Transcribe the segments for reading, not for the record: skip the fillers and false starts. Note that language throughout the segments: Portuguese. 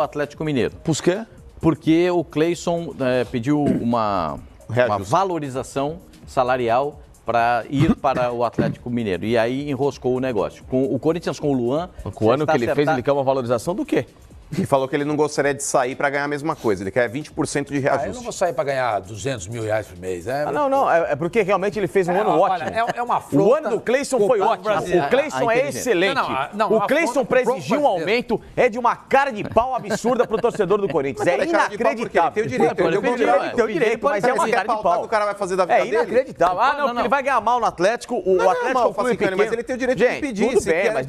o Atlético Mineiro. Por quê? Porque o Cleison pediu uma valorização salarial para ir para o Atlético Mineiro. E aí enroscou o negócio. O Corinthians com o Luan... Com o ano que ele fez, ele quer uma valorização do quê? Ele falou que ele não gostaria de sair para ganhar a mesma coisa. Ele quer 20% de reajuste. Eu não vou sair para ganhar 200 mil reais por mês. Não. É porque realmente ele fez um ano ótimo. É uma afronta. O ano do Cleison foi ótimo. O Cleison é excelente. O Cleison para exigir um aumento é de uma cara de pau absurda pro torcedor do Corinthians. É inacreditável. Tem o direito. Tem o direito, mas é uma cara de pau. O cara vai fazer da vida dele? É inacreditável. Ah, não, porque ele vai ganhar mal no Atlético. O Atlético é um clube pequeno. Mas ele tem o direito de pedir. Tudo bem, mas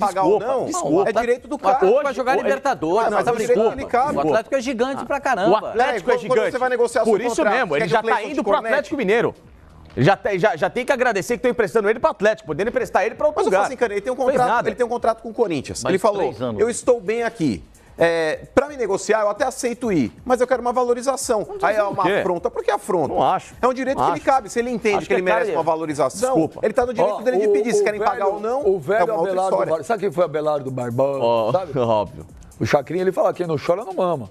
desculpa. É direito do cara. Hoje vai jogar Libertadores. Mas é o direito que ele cabe. O Atlético é gigante pra caramba. O Atlético é gigante. Você vai negociar por isso mesmo, ele já tá indo pro Atlético Mineiro. Ele já tem que agradecer que estão emprestando ele pro Atlético, podendo emprestar ele para outro lugar. Mas assim, cara, ele tem um contrato com o Corinthians. Mas ele falou, eu estou bem aqui. Para me negociar, eu até aceito ir, mas eu quero uma valorização. Aí é uma afronta. Por que afronta? Não acho. É um direito que ele cabe. Se ele entende que ele merece uma valorização, ele tá no direito dele de pedir. Se querem pagar ou não, o velho é uma outra Abelardo história. Sabe quem foi Abelardo Barbão? Sabe? Óbvio. O Chacrinha, ele fala, quem não chora não mama.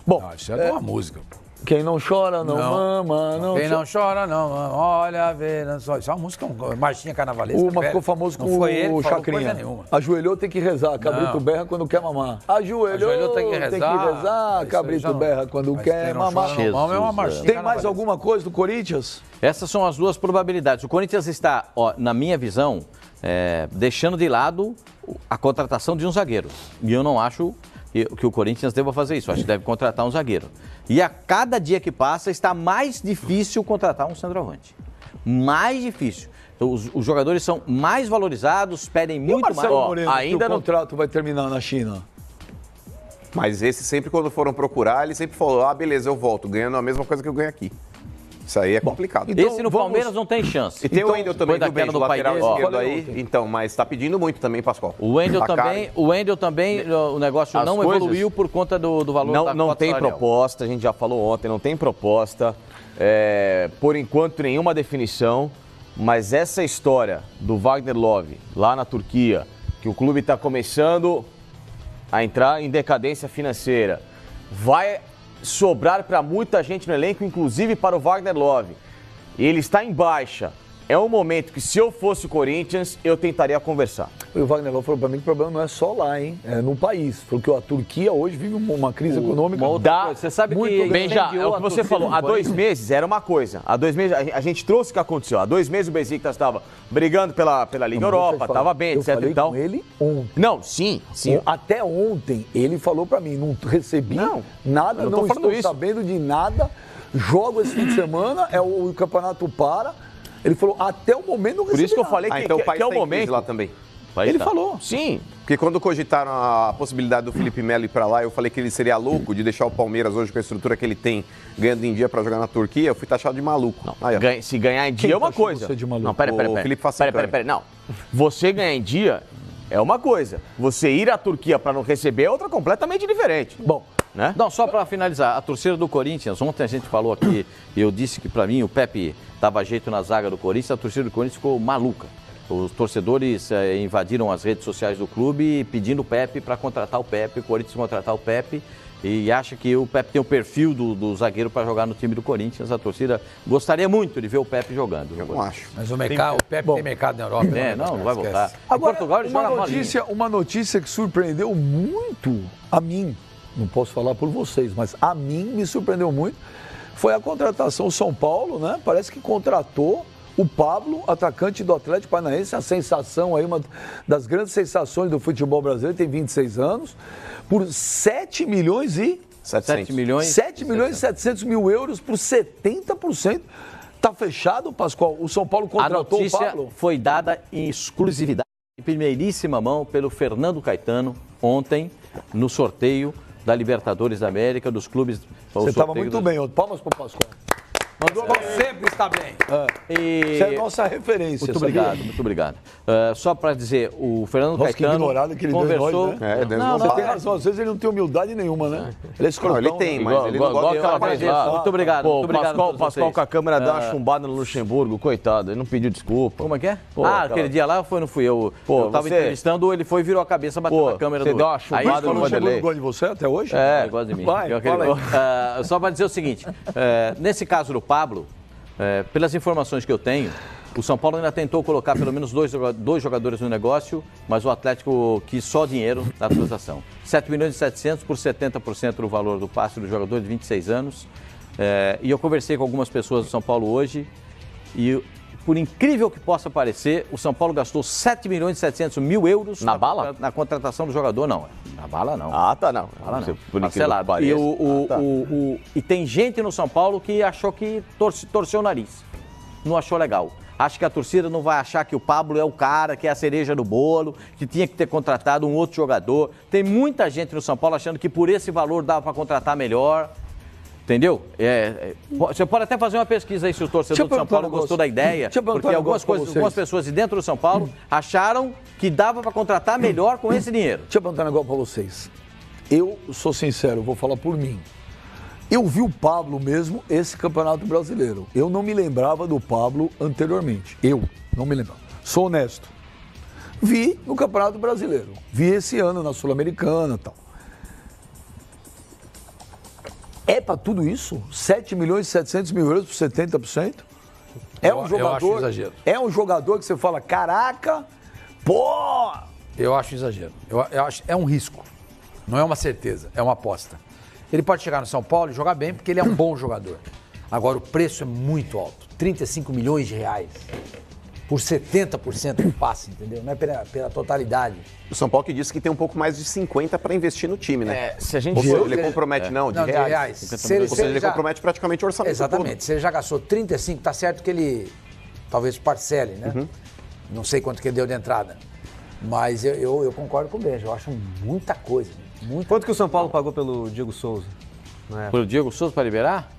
Bom, Isso é uma música. Quem não chora não mama. Quem não chora não mama. Olha, vê, não só. Isso é uma música, uma marchinha carnavalesca. Uma ficou famoso com o Chacrinha. Ajoelhou, tem que rezar. Cabrito berra quando quer mamar. Ajoelhou, tem que rezar. Cabrito berra quando quer mamar. É uma marchinha. Tem mais alguma coisa do Corinthians? Essas são as duas probabilidades. O Corinthians está, na minha visão, deixando de lado a contratação de um zagueiro. E eu não acho que o Corinthians deva fazer isso. Acho que deve contratar um zagueiro. E a cada dia que passa está mais difícil contratar um centroavante. Mais difícil. Então, os jogadores são mais valorizados, pedem muito mais. Moreno, ainda o contrato vai terminar na China. Mas esse sempre, quando foram procurar, ele sempre falou, beleza, eu volto, ganhando a mesma coisa que eu ganho aqui. Isso aí é complicado. Então, esse no Palmeiras não tem chance. E tem o Wendel também do bem, do lateral esquerdo aí. Então, mas está pedindo muito também, Pascoal. O Wendel também, o negócio não evoluiu por conta do valor da cota Não tem salarial. proposta, a gente já falou ontem, não tem proposta. Por enquanto, nenhuma definição. Mas essa história do Wagner Love, lá na Turquia, que o clube está começando a entrar em decadência financeira, vai sobrar para muita gente no elenco, inclusive para o Wagner Love. Ele está em baixa. É um momento que, se eu fosse o Corinthians, eu tentaria conversar. E o Wagner Love falou para mim que o problema não é só lá, hein? É no país. Falou que a Turquia hoje vive uma crise econômica. Você sabe muito que... Bem, já, é o que você falou. Há 2 meses era uma coisa. Há 2 meses, a gente trouxe o que aconteceu. Há 2 meses o Besiktas estava brigando pela Liga Europa, estava bem, etc e tal. Eu falei com ele ontem. Não, sim. Até ontem, ele falou para mim, não recebi nada, não estou sabendo de nada. Jogo esse fim de semana, o campeonato para... Ele falou, até o momento não recebi. Por isso que eu falei então o país é o tem momento. crise lá também. Ele falou. Sim. Porque quando cogitaram a possibilidade do Felipe Melo ir para lá, eu falei que ele seria louco de deixar o Palmeiras hoje com a estrutura que ele tem, ganhando em dia para jogar na Turquia, eu fui taxado de maluco. Não, se ganhar em dia é uma coisa. Você de maluco? Não, pera. O Felipe Facintani. Pera. Não. Você ganhar em dia é uma coisa. Você ir à Turquia para não receber é outra completamente diferente. Bom, né? Não, só para finalizar, a torcida do Corinthians, ontem a gente falou aqui, eu disse que para mim o Pepe dava jeito na zaga do Corinthians, a torcida do Corinthians ficou maluca. Os torcedores invadiram as redes sociais do clube pedindo o Pepe para contratar o Pepe, o Corinthians contratar o Pepe, e acha que o Pepe tem o perfil do zagueiro para jogar no time do Corinthians. A torcida gostaria muito de ver o Pepe jogando. Eu não acho. Mas o Pepe tem mercado na Europa. Não vai voltar. Agora, Portugal, ele joga uma notícia que surpreendeu muito a mim, não posso falar por vocês, mas a mim me surpreendeu muito, foi a contratação São Paulo, né? Parece que contratou o Pablo, atacante do Atlético Paranaense, a sensação aí, uma das grandes sensações do futebol brasileiro, tem 26 anos, por 7 milhões e... 7 milhões? 7 milhões e 700 mil euros por 70%. Tá fechado, Pascoal? O São Paulo contratou o Pablo? A notícia foi dada em exclusividade, em primeiríssima mão, pelo Fernando Caetano, ontem, no sorteio da Libertadores da América, dos clubes... Você estava muito bem, palmas para o Pascoal. Sempre está bem. Isso é a nossa referência. Muito sabia? obrigado, muito obrigado. Só para dizer, o Fernando Nossa, que Caetano ignorado que ele deu em conversou... nós, né? Você Tem razão, às vezes ele não tem humildade nenhuma, né? Ele é escrotão. Ele tem, né? mas ele não gosta de aquela falar vez disso. lá. Muito obrigado, Pô, muito obrigado a o todos Pascoal vocês. com a câmera dá uma chumbada no Luxemburgo, coitado, ele não pediu desculpa. Como é que é? Pô, aquele dia lá não fui eu. Pô, eu tava você- entrevistando, ele foi, virou a cabeça, bateu Pô, na câmera você do... deu uma Aí chumbada ele no falou, Vanderlei. Ele gosta de você até hoje? ele gosta de mim. Vai, fala aí. Só para dizer o seguinte, nesse caso do Pablo, pelas informações que eu tenho, o São Paulo ainda tentou colocar pelo menos dois jogadores no negócio, mas o Atlético quis só dinheiro na transação. 7 milhões e 700 por 70% do valor do passe do jogador de 26 anos. E eu conversei com algumas pessoas do São Paulo hoje e, por incrível que possa parecer, o São Paulo gastou 7 milhões e 700 mil euros Na bala? Na contratação do jogador, não. Na bala, não. Ah, tá, não. Bala, não. Por incrível que Parcelado. pareça. E tem gente no São Paulo que achou que torceu o nariz. Não achou legal. Acho que a torcida não vai achar que o Pablo é o cara, que é a cereja do bolo, que tinha que ter contratado um outro jogador. Tem muita gente no São Paulo achando que por esse valor dava para contratar melhor. Entendeu? Você pode até fazer uma pesquisa aí se o torcedor do São Paulo gostou da ideia, porque algumas pessoas de dentro do São Paulo acharam que dava para contratar melhor com esse dinheiro. Deixa eu perguntar um negócio pra vocês. Eu sou sincero, vou falar por mim. Eu vi o Pablo mesmo esse Campeonato Brasileiro. Eu não me lembrava do Pablo anteriormente. Eu não me lembrava. Sou honesto. Vi no Campeonato Brasileiro. Vi esse ano na Sul-Americana e tal. É pra tudo isso? 7 milhões e 700 mil euros por 70%? É um jogador. Eu acho exagero. É um jogador que você fala, caraca, pô! Eu acho exagero. Eu acho, é um risco. Não é uma certeza, é uma aposta. Ele pode chegar no São Paulo e jogar bem porque ele é um bom jogador. Agora, o preço é muito alto. 35 milhões de reais por 70% do passe, entendeu? Não é pela totalidade. O São Paulo que disse que tem um pouco mais de 50 para investir no time, né? Se a gente... Ou seja, ele compromete, não, de reais. Se Ou seja, ele compromete praticamente o orçamento Exatamente. todo. Se ele já gastou 35, tá certo que ele talvez parcele, né? Não sei quanto que ele deu de entrada. Mas eu concordo com o Benja. Eu acho muita coisa. Quanto que o São Paulo pagou pelo Diego Souza? Pelo Diego Souza para liberar?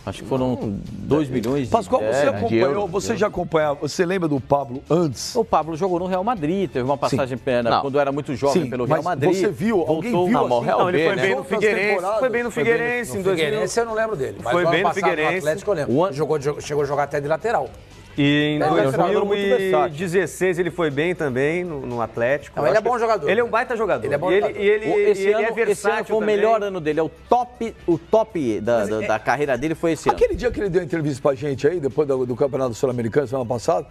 Acho que foram 2 milhões. Pascoal, você acompanhou, euros. você já acompanhava, você lembra do Pablo antes? O Pablo jogou no Real Madrid, teve uma passagem quando era muito jovem pelo Real mas Madrid. você viu? Alguém voltou viu ao assim? Real Não, ele B, foi né? bem no Figueirense. Foi bem no Figueirense em 2000. Figueirense eu não lembro dele. Mas Foi no ano bem no passado, Figueirense. Atlético eu lembro. Chegou a jogar até de lateral. E em É um jogador muito versátil. 2016 ele foi bem também no Atlético. Não, ele é bom jogador. Ele é um baita jogador. Ele é bom e jogador. Esse ano, é versátil esse ano foi o também. melhor ano dele, é o top da carreira dele foi esse ano. Aquele dia que ele deu entrevista pra gente aí, depois do Campeonato Sul-Americano, semana passada,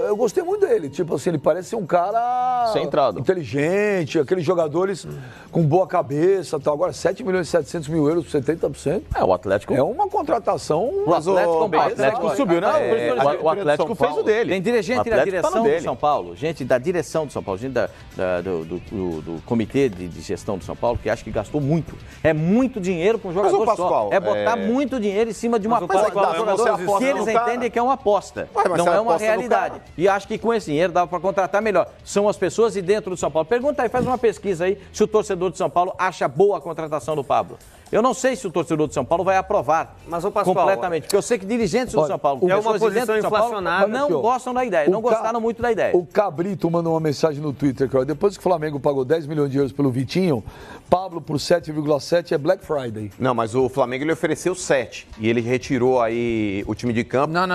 eu gostei muito dele. Tipo assim, ele parece ser um cara Centrado. inteligente, aqueles jogadores com boa cabeça e tal. Agora, 7 milhões e 700 mil euros por 70%. O Atlético... É uma contratação. O Atlético, O Atlético subiu, né? O Atlético fez o dele. Tem gente O da Atlético tá no direção do dele. São Paulo, gente da direção do São Paulo, gente do comitê de gestão do São Paulo, que acha que gastou muito. É muito dinheiro para um jogador ô, Pascoal, só. É botar muito dinheiro em cima de uma Mas o aposta. Pascoal, Jogador, você aposta que eles no cara. entendem que é uma aposta. Ué, mas não você é uma aposta no realidade. cara. E acho que com esse dinheiro dava para contratar melhor. São as pessoas de dentro do São Paulo. Pergunta aí, faz uma pesquisa aí se o torcedor de São Paulo acha boa a contratação do Pablo. Eu não sei se o torcedor de São Paulo vai aprovar Mas, ô, Pascoal, completamente, porque eu sei que dirigentes do São Paulo, é uma pessoas de dentro posição do São Paulo, inflacionável. não Aqui, ó. gostam da ideia, não gostaram muito da ideia. O Cabrito mandou uma mensagem no Twitter, cara. Depois que o Flamengo pagou 10 milhões de euros pelo Vitinho, Pablo por 7,7 é Black Friday. Não, mas o Flamengo ele ofereceu 7 e ele retirou aí o time de campo. Não.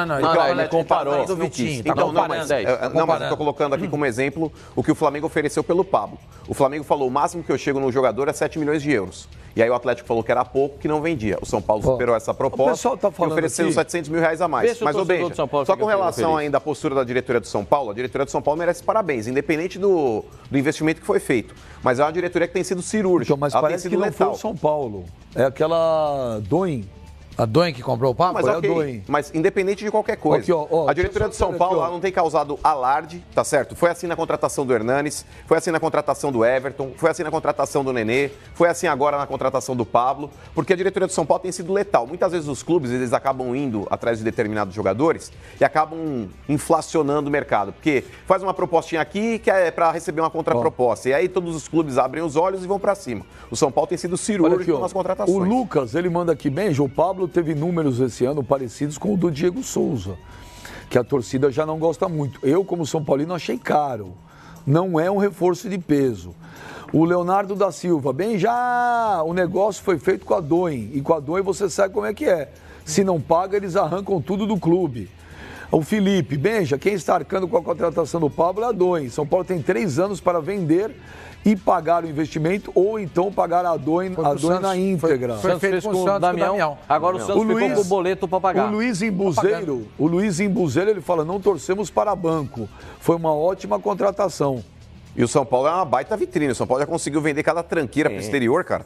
Ele comparou do Vitinho. Tá Então, não, comparando. mas eu estou colocando aqui como exemplo o que o Flamengo ofereceu pelo Pablo. O Flamengo falou, o máximo que eu chego no jogador é 7 milhões de euros. E aí o Atlético falou que era pouco, que não vendia. O São Paulo superou essa proposta pessoal tá e falando ofereceu aqui- 700 mil reais a Vê mais. se o Mas, torcedor Benja, do São Paulo só fica com relação feliz. ainda à postura da diretoria do São Paulo, a diretoria do São Paulo merece parabéns, independente do investimento que foi feito. Mas é uma diretoria que tem sido cirúrgica. Então, mas ela tem parece sido que não foi letal. o São Paulo. É aquela Doen. A Doen que comprou o Pablo? Mas, Foi a ok, Doen. mas independente de qualquer coisa, Aqui, ó, a diretoria do deixa eu São só Paulo aqui, ó. ela não tem causado alarde, tá certo? Foi assim na contratação do Hernanes, foi assim na contratação do Everton, foi assim na contratação do Nenê, foi assim agora na contratação do Pablo, porque a diretoria do São Paulo tem sido letal. Muitas vezes os clubes eles acabam indo atrás de determinados jogadores e acabam inflacionando o mercado, porque faz uma propostinha aqui que é para receber uma contraproposta, e aí todos os clubes abrem os olhos e vão para cima. O São Paulo tem sido Olha cirúrgico aqui, ó. nas contratações. O Lucas, ele manda aqui, Benja, o Pablo teve números esse ano parecidos com o do Diego Souza, que a torcida já não gosta muito. Eu, como São Paulino, achei caro. Não é um reforço de peso. O Leonardo da Silva, bem já, o negócio foi feito com a Doen. E com a Doen você sabe como é que é. Se não paga, eles arrancam tudo do clube. O Felipe, Benja, quem está arcando com a contratação do Pablo é a Doen. São Paulo tem 3 anos para vender e pagar o investimento ou então pagar a Doen na íntegra. Foi feito com o Santos, Damião. Agora o Santos ficou com o boleto para pagar. O Luiz Imbuzeiro, ele fala, não torcemos para banco. Foi uma ótima contratação. E o São Paulo é uma baita vitrine. O São Paulo já conseguiu vender cada tranqueira pro exterior, cara.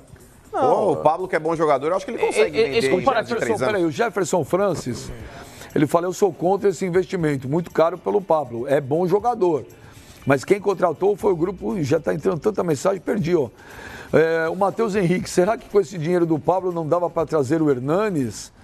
Pô, o Pablo, que é bom jogador, eu acho que ele consegue vender. Esse comparativo, peraí, o Jefferson Francis, ele fala, eu sou contra esse investimento, muito caro pelo Pablo. É bom jogador. Mas quem contratou foi o grupo, já está entrando tanta mensagem, perdi, ó. O Matheus Henrique, será que com esse dinheiro do Pablo não dava para trazer o Hernanes?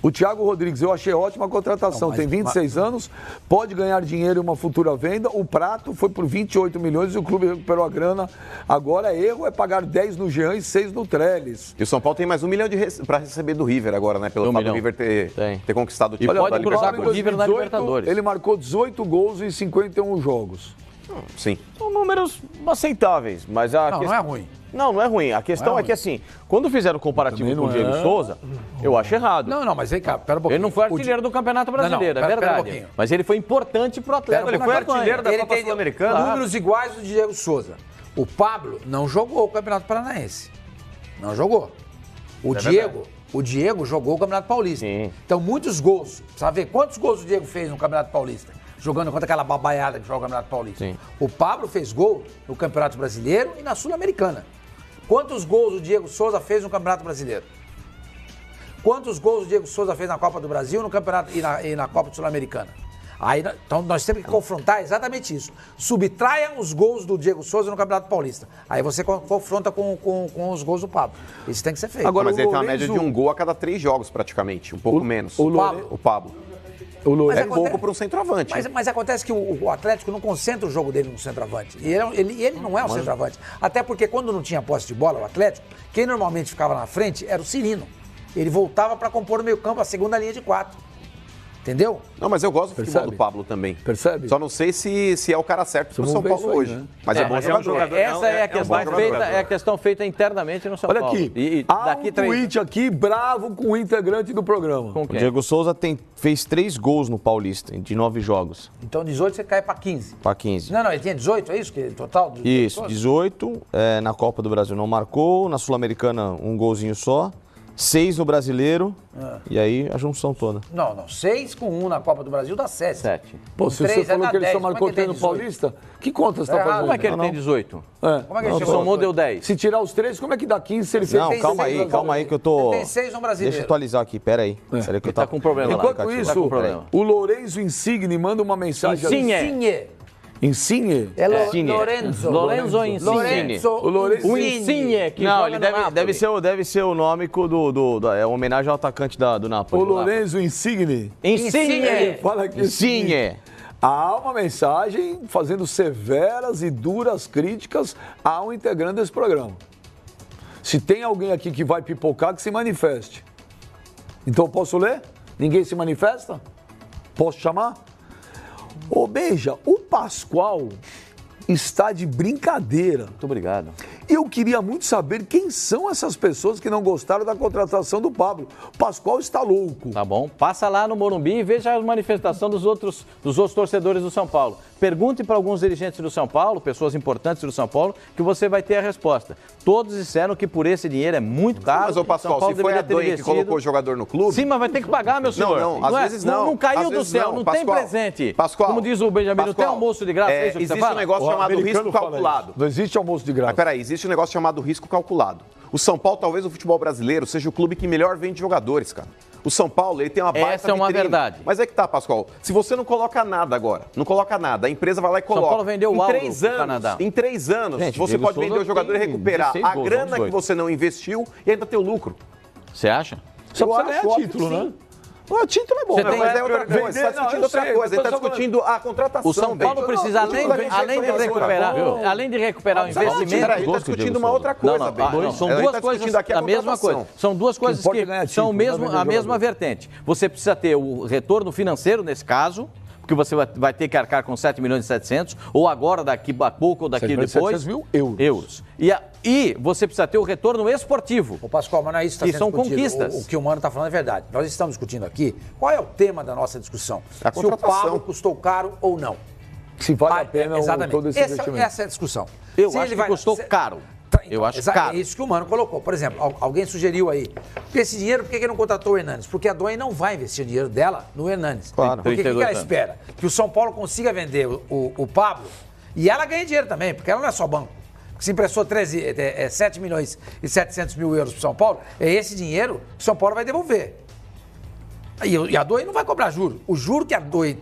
O Thiago Rodrigues, eu achei ótima a contratação, tem 26 anos, pode ganhar dinheiro em uma futura venda. O Prato foi por 28 milhões e o clube recuperou a grana. Agora erro é pagar 10 no Jean e 6 no Trellis. E o São Paulo tem mais 1 milhão para receber do River agora, né? Pelo fato do River ter conquistado o título da Libertadores. Pode cruzar com o River na Libertadores. Ele marcou 18 gols em 51 jogos. Sim. São números aceitáveis, mas não é ruim. Não é ruim. A questão é que, assim, quando fizeram o comparativo com o Diego Souza, eu acho errado. Não, mas vem cá, pera um pouquinho. Ele não foi artilheiro do Campeonato Brasileiro, é verdade. Mas ele foi importante pro Atlético. Ele foi artilheiro da Copa Sul-Americana. Números iguais do Diego Souza. O Pablo não jogou o Campeonato Paranaense. Não jogou. O Diego jogou o Campeonato Paulista. Sim. Então, muitos gols. Precisa ver quantos gols o Diego fez no Campeonato Paulista. Jogando contra aquela babaiada que joga o Campeonato Paulista. Sim. O Pablo fez gol no Campeonato Brasileiro e na Sul-Americana. Quantos gols o Diego Souza fez no Campeonato Brasileiro? Quantos gols o Diego Souza fez na Copa do Brasil no Campeonato, e na Copa Sul-Americana? Então nós temos que confrontar exatamente isso. Subtraia os gols do Diego Souza no Campeonato Paulista. Aí você confronta com os gols do Pablo. Isso tem que ser feito. Agora, mas ele tem uma média de 1 gol a cada 3 jogos, praticamente. Um pouco menos. O Pablo. É pouco para um centroavante. Mas acontece que o Atlético não concentra o jogo dele no centroavante. E ele não é um centroavante. Até porque quando não tinha posse de bola, o Atlético, quem normalmente ficava na frente era o Cirino. Ele voltava para compor o meio-campo, a segunda linha de 4. Entendeu? Não, mas eu gosto do futebol do Pablo também. Percebe? Só não sei se é o cara certo pro São Paulo aí, hoje. Né? Mas é bom jogador. Essa é a questão feita internamente no São Olha Paulo. Olha aqui, E há um tweet aqui bravo com o integrante do programa. O Diego Souza fez 3 gols no Paulista, de 9 jogos. Então 18 você cai para 15. Para 15. Não, ele tinha 18, é isso? Que total? Isso, 18. Na Copa do Brasil não marcou, na Sul-Americana um golzinho só. 6 no Brasileiro, e aí a junção toda. Não, 6 com 1 na Copa do Brasil dá 7. Pô, se você falou que ele só marcou 3 no Paulista, que conta você tá fazendo? Como é que ele tem 18? Como é que ele chegou? Somou, deu 10. Se tirar os 3, como é que dá 15 se ele fez? Não, calma aí que eu tô... Ele tem 6 no Brasileiro. Deixa eu atualizar aqui, pera aí. Ele tá com problema lá. Enquanto isso, o Lourenço Insigne manda uma mensagem... Insigne? É Lorenzo. Lorenzo ou Insigne? O Insigne. Não, ele deve ser o nome é homenagem ao atacante do Napoli. O Lorenzo Insigne. Insigne. Fala aqui. Insigne. Há uma mensagem fazendo severas e duras críticas ao integrante desse programa. Se tem alguém aqui que vai pipocar, que se manifeste. Então, posso ler? Ninguém se manifesta? Posso chamar? Ô, Beija, o Pascoal está de brincadeira. Muito obrigado. Eu queria muito saber quem são essas pessoas que não gostaram da contratação do Pablo. O Pascoal está louco. Tá bom. Passa lá no Morumbi e veja a manifestação dos outros torcedores do São Paulo. Pergunte para alguns dirigentes do São Paulo, pessoas importantes do São Paulo, que você vai ter a resposta. Todos disseram que por esse dinheiro é muito caro. Mas, ô Pascoal, se foi a Doen que colocou o jogador no clube... Sim, mas vai ter que pagar, meu senhor. Não, às vezes não. Não caiu do céu, não tem presente. Pascoal, como diz o Benjamin, não tem almoço de graça, é isso que você fala? Existe um negócio chamado risco calculado. Não existe almoço de graça. Mas peraí, existe um negócio chamado risco calculado. O São Paulo, talvez o futebol brasileiro, seja o clube que melhor vende jogadores, cara. O São Paulo, ele tem uma baita Essa é uma vitrine. verdade. Mas é que tá, Pascoal. Se você não coloca nada agora, não coloca nada, a empresa vai lá e coloca. São Paulo vendeu o Aldo pro Canadá. Em 3 anos, gente, você pode vender o jogador e recuperar a gols, grana que você não investiu e ainda ter o lucro. Você acha? Só precisa ganhar título, né? O título é bom. Você tem- Mas é outra coisa, Vender, você está discutindo não, eu outra sei, coisa, ele mas está eu tô discutindo a contratação. O São Paulo dele. precisa, além de recuperar o investimento... Peraí, ele está discutindo uma outra coisa, Bem. São Ele duas tá coisas, discutindo aqui a mesma contratação. coisa. São duas coisas importa é que ganhar são título, mesmo, não é vender a mesma jogador. vertente. Você precisa ter o retorno financeiro nesse caso, porque você vai ter que arcar com 7 milhões e 700, ou agora, daqui a pouco, ou daqui 7 milhões e depois... 700 mil euros. E você precisa ter o retorno esportivo. Ô Pascoal, mas não é isso que E está sendo são discutido. conquistas. O que o Mano está falando é verdade. Nós estamos discutindo aqui qual é o tema da nossa discussão. A Se o contratação. Pablo custou caro ou não. Se vale a pena exatamente. todo esse investimento. Essa é a discussão. Eu Se acho ele que custou caro. Eu acho caro. É isso que o Mano colocou. Por exemplo, alguém sugeriu aí. Esse dinheiro, por que ele não contratou o Hernanes? Porque a Doen não vai investir o dinheiro dela no Hernanes. Claro. Porque o que 32 ela anos. espera? Que o São Paulo consiga vender o Pablo e ela ganhe dinheiro também, porque ela não é só banco. Se emprestou 7 milhões e 700 mil euros para o São Paulo, é esse dinheiro que o São Paulo vai devolver. E a Doen não vai cobrar juro. O juro que a Doen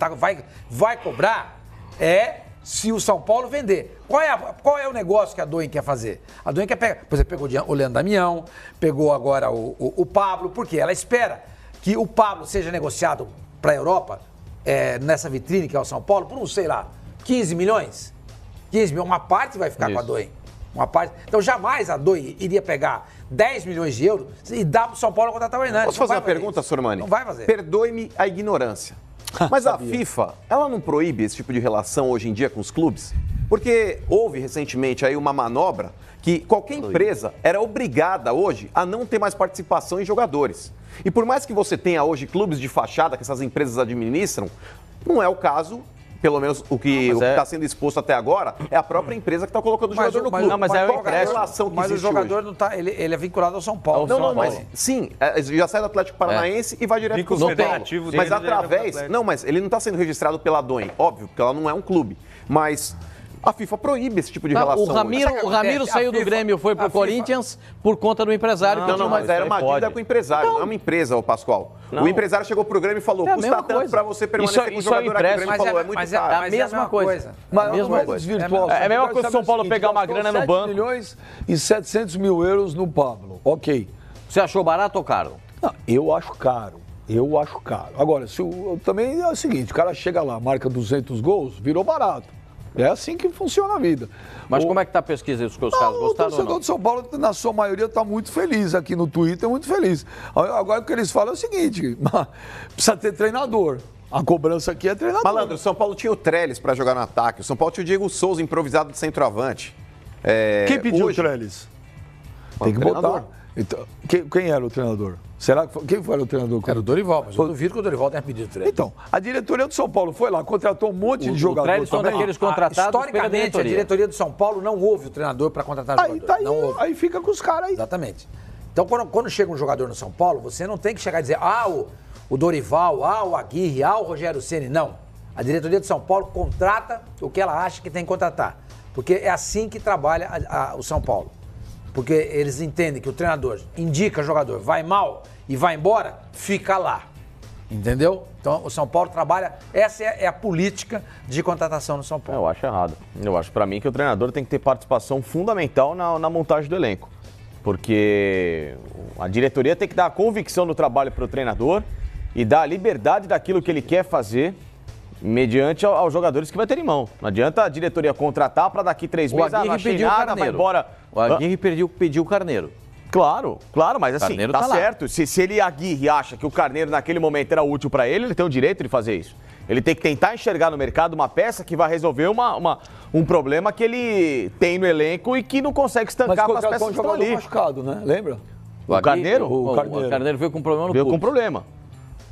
vai cobrar é se o São Paulo vender. Qual é o negócio que a Doen quer fazer? A Doen quer pegar... Por exemplo, pegou o Leandro Damião, pegou agora o Pablo, porque ela espera que o Pablo seja negociado para a Europa, nessa vitrine que é o São Paulo, por sei lá, 15 milhões. 15 milhões, uma parte vai ficar com a Doen. Uma parte. Então, jamais a Doen iria pegar 10 milhões de euros e dar para o São Paulo contratar o Hernanes. Posso fazer uma pergunta, Sormani? Não vai fazer. Perdoe-me a ignorância. Mas a FIFA, ela não proíbe esse tipo de relação hoje em dia com os clubes? Porque houve recentemente aí uma manobra que qualquer empresa era obrigada hoje a não ter mais participação em jogadores. E por mais que você tenha hoje clubes de fachada que essas empresas administram, não é o caso. Pelo menos o que está sendo exposto até agora é a própria empresa que está colocando o jogador no clube. Não, mas é o qual é a empréstimo. relação que Mas o existe jogador hoje? não tá. Ele é vinculado ao São Paulo. Não, mas sim, já sai do Atlético Paranaense e vai direto para o São Paulo. federativo Mas dele, através. Não, mas ele não está sendo registrado pela Doen, óbvio, porque ela não é um clube. Mas a FIFA proíbe esse tipo de relação. O Ramiro hoje? saiu do A FIFA- Grêmio, foi a pro FIFA- Corinthians por conta do empresário. Não, mas era uma dívida com o empresário, não é uma empresa, ô Pascoal. O empresário chegou pro Grêmio e falou, É a custa mesma tanto coisa. para você permanecer com o isso é jogador aqui. O Grêmio empréstimo. falou, é muito caro. a mesma coisa. Mas A mesma não é coisa. desvirtuar. É a mesma Eu coisa quero se o São saber Paulo o seguinte, pegar uma gastou grana no 7 banco. milhões e 700 mil euros no Pablo. Ok. Você achou barato ou caro? Não, eu acho caro. Agora, também é o seguinte, o cara chega lá, marca 200 gols, virou barato. É assim que funciona a vida. Mas como é que tá a pesquisa dos seus casos? O Gostaram ou torcedor não? de São Paulo, na sua maioria, está muito feliz aqui no Twitter, muito feliz. Agora o que eles falam é o seguinte, precisa ter treinador. A cobrança aqui é treinador. Malandro, o São Paulo tinha o Trellis para jogar no ataque. O São Paulo tinha o Diego Souza improvisado de centroavante. Quem pediu hoje- o Trellis? O Tem que treinador. botar. Então, quem era o treinador? Será que quem foi o treinador? Era o Dorival, mas eu duvido que o Dorival tenha pedido treino. Então, a diretoria do São Paulo foi lá, contratou um monte de jogador Trellis são também. daqueles contratados pela Historicamente, a diretoria do São Paulo não houve o treinador para contratar Aí, jogador. tá aí, não houve. aí fica com os caras aí. Exatamente. Então, quando chega um jogador no São Paulo, você não tem que chegar e dizer, o Dorival, o Aguirre, o Rogério Ceni. Não. A diretoria de São Paulo contrata o que ela acha que tem que contratar. Porque é assim que trabalha o São Paulo. Porque eles entendem que o treinador indica o jogador, vai mal e vai embora, fica lá. Entendeu? Então, o São Paulo trabalha... Essa é a política de contratação no São Paulo. Eu acho errado. Eu acho, pra mim, que o treinador tem que ter participação fundamental na montagem do elenco. Porque a diretoria tem que dar a convicção no trabalho pro treinador e dar a liberdade daquilo que ele quer fazer mediante aos jogadores que vai ter em mão. Não adianta a diretoria contratar para daqui 3 meses, não achei nada, vai embora. O Aguirre pediu o Carneiro. Claro, mas assim, Carneiro tá tá lá. certo. Se ele, Aguirre, acha que o Carneiro naquele momento era útil para ele tem o direito de fazer isso. Ele tem que tentar enxergar no mercado uma peça que vai resolver um problema que ele tem no elenco e que não consegue Mas estancar com as contratou peças um que estão jogador ali. machucado, né? Lembra? O Carneiro? O Carneiro. O Carneiro veio com problema no Veio com pulso. problema.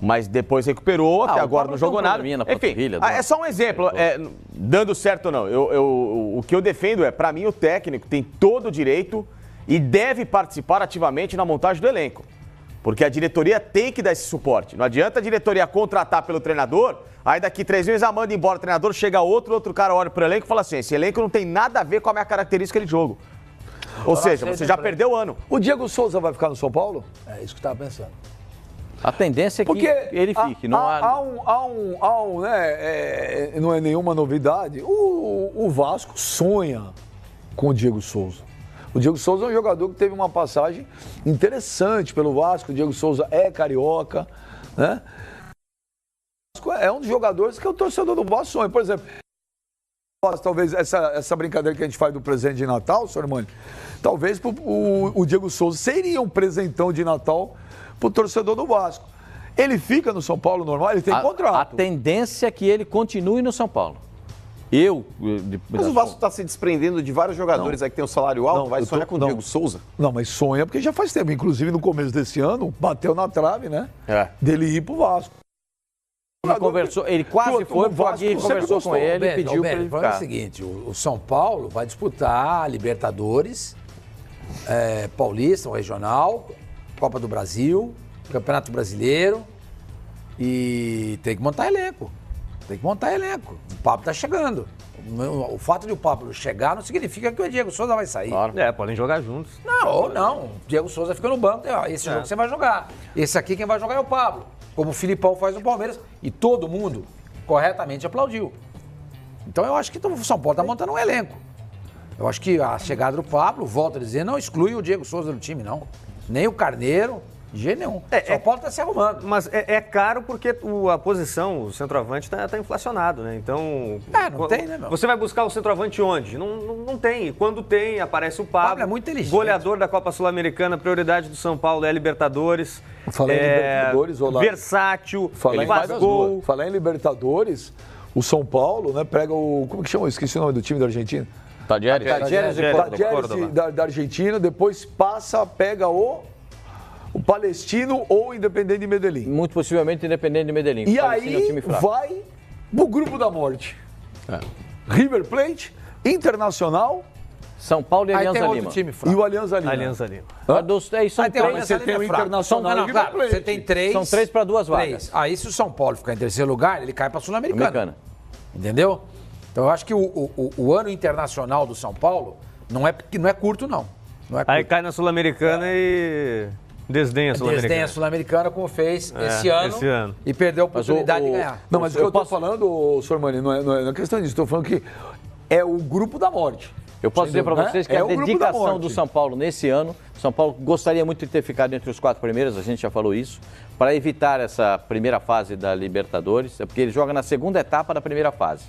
Mas depois recuperou, até o agora Pablo não tem um jogou nada. probleminha na Enfim, panturrilha, é só um exemplo. Dando certo ou não. O que eu defendo pra mim, o técnico tem todo o direito e deve participar ativamente na montagem do elenco. Porque a diretoria tem que dar esse suporte. Não adianta a diretoria contratar pelo treinador, aí daqui 3 meses manda embora o treinador, chega outro cara olha pro elenco e fala assim, esse elenco não tem nada a ver com a minha característica de jogo. Ou seja, você já perdeu o ano. O Diego Souza vai ficar no São Paulo? É isso que eu estava pensando. A tendência é que Porque ele fique. Não não é nenhuma novidade. O Vasco sonha com o Diego Souza. O Diego Souza é um jogador que teve uma passagem interessante pelo Vasco. O Diego Souza é carioca, né? É um dos jogadores que o torcedor do Vasco sonha. Por exemplo, talvez essa brincadeira que a gente faz do presente de Natal, senhor Armani, talvez o Diego Souza seria um presentão de Natal pro torcedor do Vasco. Ele fica no São Paulo normal, ele tem contrato. A tendência é que ele continue no São Paulo. Mas o Vasco está se desprendendo de vários jogadores aí que tem um salário alto, vai sonhar com o Diego Souza? Não, mas sonha porque já faz tempo. Inclusive, no começo desse ano, bateu na trave, né? Dele ir pro Vasco. Ele quase foi, o Aguirre conversou com ele e pediu para ele ficar. É o seguinte, o São Paulo vai disputar a Libertadores, Paulista, o Regional, Copa do Brasil, Campeonato Brasileiro e tem que montar elenco. O Pablo tá chegando. O fato de o Pablo chegar não significa que o Diego Souza vai sair. Claro. Podem jogar juntos. Não. O Diego Souza fica no banco. Esse jogo você vai jogar. Esse aqui quem vai jogar é o Pablo. Como o Filipão faz no Palmeiras. E todo mundo corretamente aplaudiu. Então eu acho que o São Paulo tá montando um elenco. Eu acho que a chegada do Pablo, volto a dizer, não exclui o Diego Souza do time, não. Nem o Carneiro. De jeito nenhum. São Paulo está se arrumando. Mas é caro porque a posição, o centroavante, está inflacionado, né? Então. Não tem, né, meu? Você vai buscar o centroavante onde? Não tem. E quando tem, aparece o Pablo. É muito inteligente. Goleador da Copa Sul-Americana, prioridade do São Paulo é a Libertadores. Falar em Libertadores, Olá. Versátil, ele faz gol. Falar em Libertadores, o São Paulo, né, pega o. Como que chama? Eu esqueci o nome do time da Argentina. Tadieres da Argentina, depois pega o Palestino ou Independente de Medellín. Muito possivelmente Independente de Medellín. E aí vai pro grupo da morte. River Plate, Internacional, São Paulo e Alianza Lima. Time e o Alianza Lima. Você tem o Internacional e o River Plate. Você tem 3. São 3 para 2 vagas. Aí se o São Paulo ficar em terceiro lugar, ele cai para a Sul-Americana. Entendeu? Então eu acho que o ano internacional do São Paulo não é curto, não. Aí cai na Sul-Americana e desdenha a Sul-Americana. Desdenha a Sul-Americana, como fez esse ano. E perdeu a oportunidade de ganhar. Não, mas o que eu tô falando, senhor Mani, não é questão disso. Estou falando que é o grupo da morte. Eu posso dizer para vocês que a dedicação do São Paulo nesse ano, São Paulo gostaria muito de ter ficado entre os 4 primeiros, a gente já falou isso, para evitar essa primeira fase da Libertadores, porque ele joga na segunda etapa da primeira fase.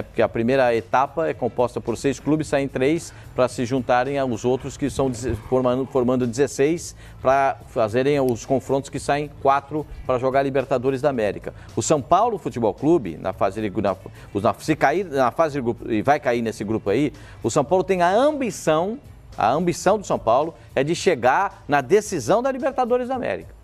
Porque a primeira etapa é composta por 6 clubes, saem 3 para se juntarem aos outros que estão formando 16 para fazerem os confrontos que saem 4 para jogar Libertadores da América. O São Paulo Futebol Clube, se cair na fase de grupo, e vai cair nesse grupo aí, o São Paulo tem a ambição do São Paulo é de chegar na decisão da Libertadores da América.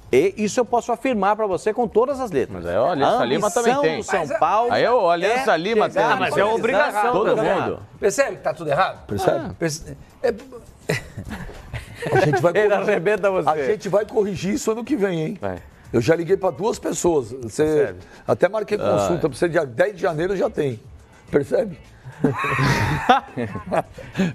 E isso eu posso afirmar para você com todas as letras. Mas aí o Alianza Lima também tem. São Paulo aí o Alianza Lima tem. Mas é obrigação. Todo mundo. Percebe que tá tudo errado? Percebe? Ele arrebenta você. A gente vai corrigir isso ano que vem, hein? Eu já liguei para 2 pessoas. Até marquei consulta para você, dia 10 de janeiro já tem. Percebe?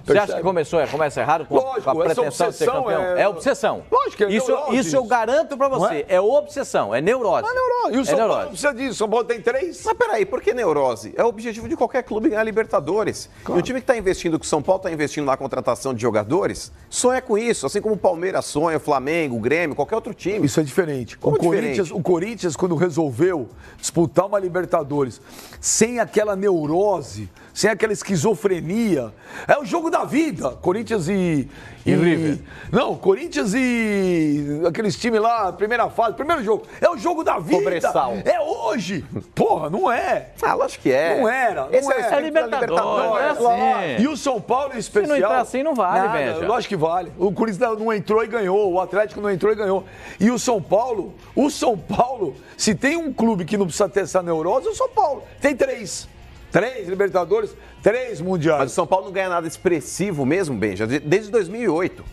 Você acha que começa errado com a pretensão de ser campeão? É obsessão. Lógico que é neurose. Isso eu garanto pra você. É obsessão, é neurose. É neurose. E o São Paulo precisa disso. São Paulo tem 3. Mas peraí, por que neurose? É o objetivo de qualquer clube ganhar Libertadores. Claro. E o time que está investindo, que o São Paulo está investindo na contratação de jogadores, sonha com isso. Assim como o Palmeiras sonha, o Flamengo, o Grêmio, qualquer outro time. Isso é diferente. O Corinthians, quando resolveu disputar uma Libertadores sem aquela neurose, sem aquela esquizofrenia, é o jogo da vida. Corinthians e River. Não, Corinthians e aqueles times lá, primeira fase, primeiro jogo. É o jogo da vida. Cobressal. É hoje. Porra, não é. Lógico que é. Não era. Esse é Libertadores. E o São Paulo em especial. Se não entrar assim, não vale, velho. Lógico que vale. O Corinthians não entrou e ganhou. O Atlético não entrou e ganhou. E o São Paulo, se tem um clube que não precisa ter essa neurose, é o São Paulo. Tem 3 Libertadores, 3 Mundiais. Mas o São Paulo não ganha nada expressivo mesmo, Benja, desde 2008.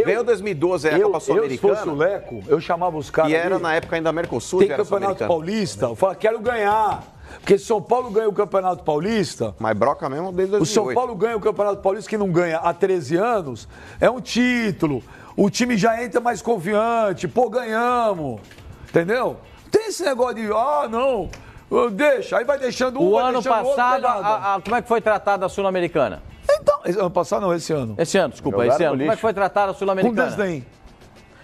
Ganhou 2012 a Copa Sul-Americana. Se fosse o Leco, eu chamava os caras. E era na época ainda Mercosul. Tem Campeonato Paulista. Eu falava, quero ganhar. Porque se São Paulo ganha o Campeonato Paulista. Mas broca mesmo desde 2008. O São Paulo ganha o Campeonato Paulista, que não ganha há 13 anos. É um título. O time já entra mais confiante. Pô, ganhamos. Entendeu? Tem esse negócio de, não. Deixa, aí vai deixando o ano passado, como é que foi tratada a Sul-Americana? Então, ano passado não, esse ano. Esse ano, desculpa, esse ano. Como é que foi tratada a Sul-Americana? Com desdém.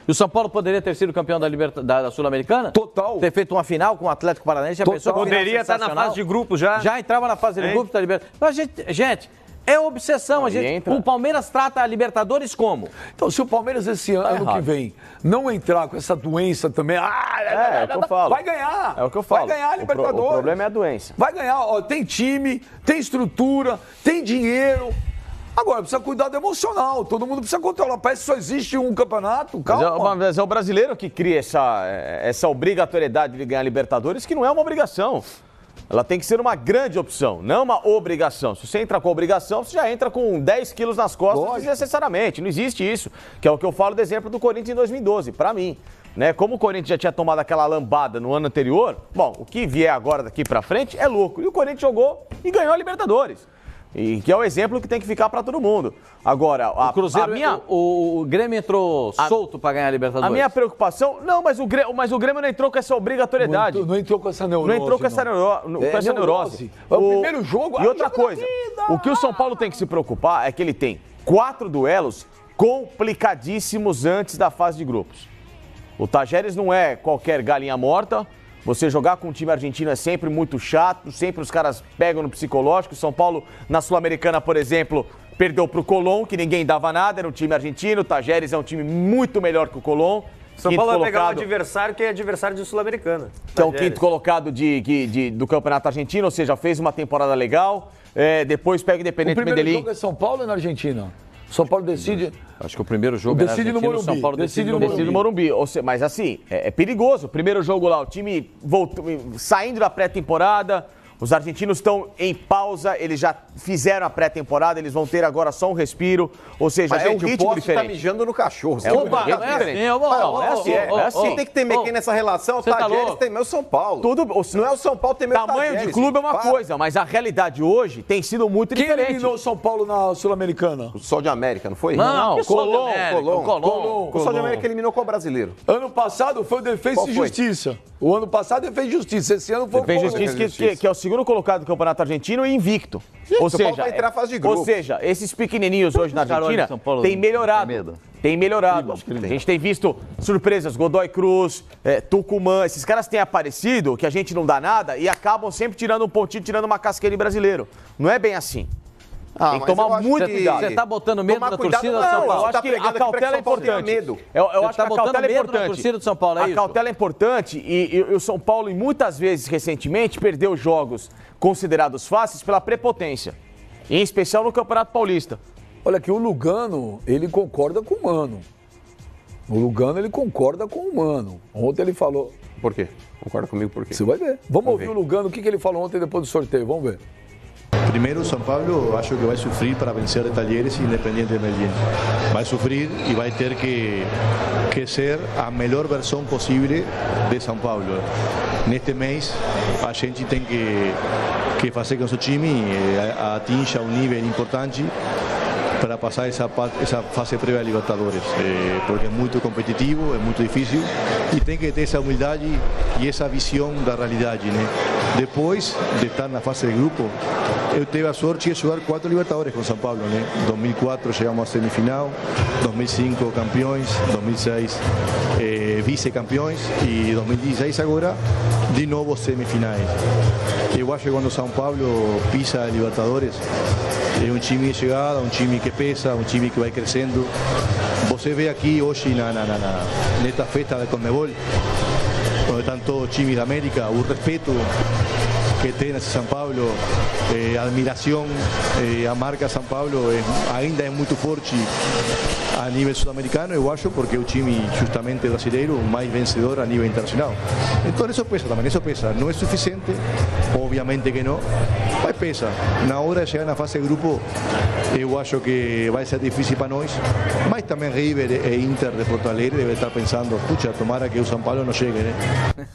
E o São Paulo poderia ter sido campeão da Sul-Americana? Total. Ter feito uma final com o Atlético Paranaense. Poderia estar na fase de grupo já. Já entrava na fase de grupo da Libertadores. Mas, gente, é obsessão. O Palmeiras trata a Libertadores como? Então, se o Palmeiras esse ano que vem não entrar com essa doença também, é o que eu falo. Vai ganhar. É o que eu falo. Vai ganhar a Libertadores. O problema é a doença. Vai ganhar. Ó, tem time, tem estrutura, tem dinheiro. Agora, precisa cuidar do emocional. Todo mundo precisa controlar. Parece que só existe um campeonato. Calma. Mas é o brasileiro que cria essa obrigatoriedade de ganhar Libertadores, que não é uma obrigação. Ela tem que ser uma grande opção, não uma obrigação. Se você entra com obrigação, você já entra com 10 quilos nas costas desnecessariamente. Não existe isso, que é o que eu falo do exemplo do Corinthians em 2012, para mim. Né? Como o Corinthians já tinha tomado aquela lambada no ano anterior, bom, o que vier agora daqui para frente é lucro. E o Corinthians jogou e ganhou a Libertadores. E que é o exemplo que tem que ficar para todo mundo. Agora, o Cruzeiro, o Grêmio entrou solto para ganhar a Libertadores. A minha preocupação, não, mas o Grêmio não entrou com essa obrigatoriedade. Não entrou com essa neurose. Não entrou com essa neurose. É o primeiro jogo. E outra coisa, o que o São Paulo tem que se preocupar é que ele tem 4 duelos complicadíssimos antes da fase de grupos. O Tajeres não é qualquer galinha morta. Você jogar com um time argentino é sempre muito chato, sempre os caras pegam no psicológico. São Paulo, na Sul-Americana, por exemplo, perdeu pro Colón, que ninguém dava nada, era um time argentino. O Tajeres é um time muito melhor que o Colón. São Paulo vai pegar um adversário que é adversário de Sul-Americana. Que é o quinto colocado do Campeonato Argentino, ou seja, fez uma temporada legal. Depois pega o Independente Medellín. O primeiro jogo é São Paulo ou na Argentina? São Paulo decide... Acho que o primeiro jogo decide no Morumbi. São Paulo decide no Morumbi. Mas assim, é perigoso. O primeiro jogo lá, o time saindo da pré-temporada, os argentinos estão em pausa, eles já fizeram a pré-temporada, eles vão ter agora só um respiro. Ou seja, mas, é um ritmo diferente. Tá mijando no cachorro. É assim. Tem que ter meio nessa relação. O Tajeres tem meu São Paulo. Não é o São Paulo, tem meu Tamanho de clube é uma coisa, mas a realidade hoje tem sido muito diferente. Quem eliminou o São Paulo na Sul-Americana? O Sol de América, não foi? Não, Colón. O Sol de América eliminou com o brasileiro. Ano passado foi o Defensa e Justiça. O ano passado ele fez Justiça, esse ano foi o Defensa e Justiça, que é o segundo colocado do Campeonato Argentino e invicto. Ou seja, vai entrar a fase de grupo. Ou seja, esses pequenininhos hoje na Argentina têm melhorado. Tem melhorado. A gente tem visto surpresas, Godoy Cruz, Tucumã, esses caras têm aparecido que a gente não dá nada e acabam sempre tirando um pontinho, tirando uma casquinha em brasileiro. Não é bem assim. Tem que tomar muito cuidado. Você está botando medo na torcida do São Paulo? Eu acho que a cautela é importante. Eu acho que a cautela é importante. Torcida do São Paulo, a cautela é importante e o São Paulo, muitas vezes, recentemente, perdeu jogos considerados fáceis pela prepotência. Em especial no Campeonato Paulista. Olha que o Lugano, ele concorda com o Mano. O Lugano, ele concorda com o Mano. Ontem ele falou... Por quê? Concorda comigo por quê? Você vai ver. Vamos ouvir o Lugano, o que ele falou ontem depois do sorteio. Vamos ver. Primeiro, São Paulo acho que vai sofrer para vencer a Talleres e Independiente de Medellín. Vai sofrer e vai ter que ser a melhor versão possível de São Paulo. Neste mês, a gente tem que fazer com que o time atinja um nível importante para passar essa fase prévia a Libertadores, porque é muito competitivo, é muito difícil e tem que ter essa humildade e essa visão da realidade, né? Depois de estar na fase de grupo, eu tive a sorte de jogar 4 Libertadores com São Paulo, né? 2004 chegamos à semifinal, 2005 campeões, 2006 vice-campeões e 2016 agora de novo semifinais. Eu acho que quando São Paulo pisa a Libertadores, é um time de chegada, um time que pesa, um time que vai crescendo. Você vê aqui hoje nesta festa da Conmebol, onde estão todos os times da América, o respeito que tem esse São Paulo, a admiração, a marca São Paulo ainda é muito forte a nível sul-americano, eu acho, porque é o time justamente brasileiro mais vencedor a nível internacional. Então isso pesa também, isso pesa. Não é suficiente, obviamente que não, mas pesa. Na hora de chegar na fase de grupo, eu acho que vai ser difícil para nós, mas também River e Inter de Porto Alegre devem estar pensando, puxa, tomara que o São Paulo não chegue, né?